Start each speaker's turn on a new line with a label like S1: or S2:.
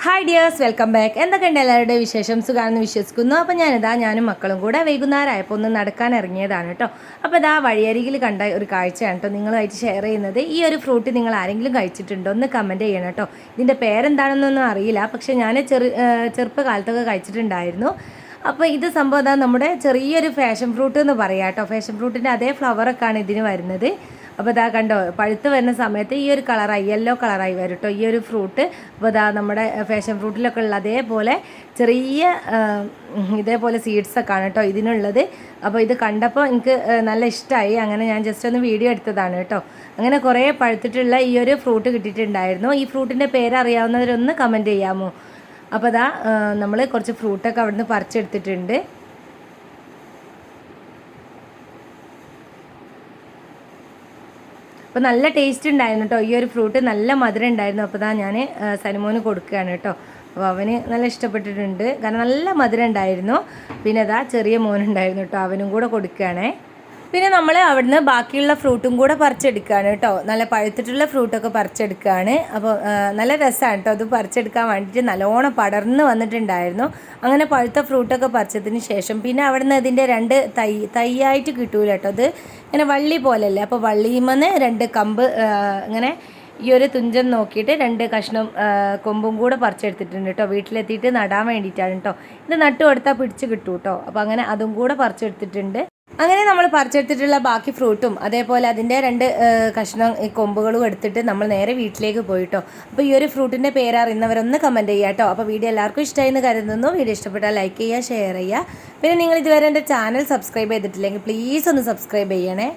S1: Hi dears, welcome back. എന്തൊക്കെയുണ്ട് എല്ലാവരുടെയും വിശേഷം? സുഖമാണെന്ന് വിശ്വസിക്കുന്നു. അപ്പോൾ ഞാനും മക്കളും കൂടെ വൈകുന്നേരമായപ്പോൾ ഒന്ന് നടക്കാൻ ഇറങ്ങിയതാണ് കേട്ടോ. അപ്പോൾ ഇതാ വഴിയരികിൽ കണ്ട ഒരു കാഴ്ചയാണ് കേട്ടോ നിങ്ങളുമായിട്ട് ഷെയർ ചെയ്യുന്നത്. ഈ ഒരു ഫ്രൂട്ട് നിങ്ങൾ ആരെങ്കിലും കഴിച്ചിട്ടുണ്ടോ? ഒന്ന് കമൻറ്റ് ചെയ്യണം കേട്ടോ. ഇതിൻ്റെ പേരെന്താണെന്നൊന്നും അറിയില്ല, പക്ഷേ ഞാൻ ചെറുപ്പകാലത്തൊക്കെ കഴിച്ചിട്ടുണ്ടായിരുന്നു. അപ്പോൾ ഇത് സംഭവം നമ്മുടെ ചെറിയൊരു ഫാഷൻ ഫ്രൂട്ട് എന്ന് പറയാം കേട്ടോ. ഫാഷൻ ഫ്രൂട്ടിൻ്റെ അതേ ഫ്ലവറൊക്കെയാണ് ഇതിന് വരുന്നത്. അപ്പോൾ ഇതാ കണ്ടോ, പഴുത്ത് വരുന്ന സമയത്ത് ഈ ഒരു കളറായി, യെല്ലോ കളറായി വരും കേട്ടോ ഈ ഒരു ഫ്രൂട്ട്. അപ്പോൾ ഇതാ നമ്മുടെ ഫാഷൻ ഫ്രൂട്ടിലൊക്കെ ഉള്ള അതേപോലെ ചെറിയ ഇതേപോലെ സീഡ്സൊക്കെ ആണ് കേട്ടോ ഇതിനുള്ളത്. അപ്പോൾ ഇത് കണ്ടപ്പോൾ എനിക്ക് നല്ല ഇഷ്ടമായി. അങ്ങനെ ഞാൻ ജസ്റ്റ് ഒന്ന് വീഡിയോ എടുത്തതാണ് കേട്ടോ. അങ്ങനെ കുറേ പഴുത്തിട്ടുള്ള ഈ ഒരു ഫ്രൂട്ട് കിട്ടിയിട്ടുണ്ടായിരുന്നു. ഈ ഫ്രൂട്ടിൻ്റെ പേര് അറിയാവുന്നവരൊന്ന് കമൻറ്റ് ചെയ്യാമോ? അപ്പോൾ ഇതാ നമ്മൾ കുറച്ച് ഫ്രൂട്ടൊക്കെ അവിടുന്ന് പറിച്ചെടുത്തിട്ടുണ്ട്. അപ്പോൾ നല്ല ടേസ്റ്റ് ഉണ്ടായിരുന്നു കേട്ടോ ഈ ഒരു ഫ്രൂട്ട്, നല്ല മധുരം ഉണ്ടായിരുന്നു. അപ്പോൾ ഇതാ ഞാൻ സനിമോന് കൊടുക്കുകയാണ് കേട്ടോ. അപ്പോൾ അവന് നല്ല ഇഷ്ടപ്പെട്ടിട്ടുണ്ട്, കാരണം നല്ല മധുരം ഉണ്ടായിരുന്നു. പിന്നെ ഇതാ ചെറിയ മോനുണ്ടായിരുന്നു കേട്ടോ, അവനും കൂടെ കൊടുക്കുകയാണേ. പിന്നെ നമ്മൾ അവിടുന്ന് ബാക്കിയുള്ള ഫ്രൂട്ടും കൂടെ പറിച്ചെടുക്കുകയാണ് കേട്ടോ. നല്ല പഴുത്തിട്ടുള്ള ഫ്രൂട്ടൊക്കെ പറിച്ചെടുക്കുകയാണ്. അപ്പോൾ നല്ല രസമാണ് കേട്ടോ അത് പറിച്ചെടുക്കാൻ വേണ്ടിയിട്ട്. നല്ലോണം പടർന്ന് വന്നിട്ടുണ്ടായിരുന്നു. അങ്ങനെ പഴുത്ത ഫ്രൂട്ടൊക്കെ പറിച്ചതിന് ശേഷം പിന്നെ അവിടുന്ന് അതിൻ്റെ രണ്ട് തൈയായിട്ട് കിട്ടൂല കേട്ടോ. അത് ഇങ്ങനെ വള്ളി പോലെയല്ലേ, അപ്പോൾ വള്ളിയുമെന്ന് രണ്ട് കമ്പ് ഇങ്ങനെ ഈ ഒരു തുഞ്ചൻ നോക്കിയിട്ട് രണ്ട് കഷ്ണം കൊമ്പും കൂടെ പറിച്ചെടുത്തിട്ടുണ്ട് കേട്ടോ. വീട്ടിലെത്തിയിട്ട് നടാൻ വേണ്ടിയിട്ടാണ് കേട്ടോ. ഇത് നട്ടു കൊടുത്താൽ പിടിച്ച് കിട്ടും കേട്ടോ. അപ്പോൾ അങ്ങനെ അതും കൂടെ പറിച്ചെടുത്തിട്ടുണ്ട്. അങ്ങനെ നമ്മൾ പറിച്ചെടുത്തിട്ടുള്ള ബാക്കി ഫ്രൂട്ടും അതേപോലെ അതിൻ്റെ രണ്ട് കഷ്ണം കൊമ്പുകളും എടുത്തിട്ട് നമ്മൾ നേരെ വീട്ടിലേക്ക് പോയിട്ടോ. അപ്പോൾ ഈ ഒരു ഫ്രൂട്ടിൻ്റെ പേരറിയുന്നവരൊന്ന് കമൻറ്റ് ചെയ്യുക കേട്ടോ. അപ്പോൾ വീഡിയോ എല്ലാവർക്കും ഇഷ്ടമായി എന്ന് കരുതുന്നു. വീഡിയോ ഇഷ്ടപ്പെട്ടാൽ ലൈക്ക് ചെയ്യുക, ഷെയർ ചെയ്യുക. പിന്നെ നിങ്ങൾ ഇതുവരെ എൻ്റെ ചാനൽ സബ്സ്ക്രൈബ് ചെയ്തിട്ടില്ലെങ്കിൽ പ്ലീസ് ഒന്ന് സബ്സ്ക്രൈബ് ചെയ്യണേ.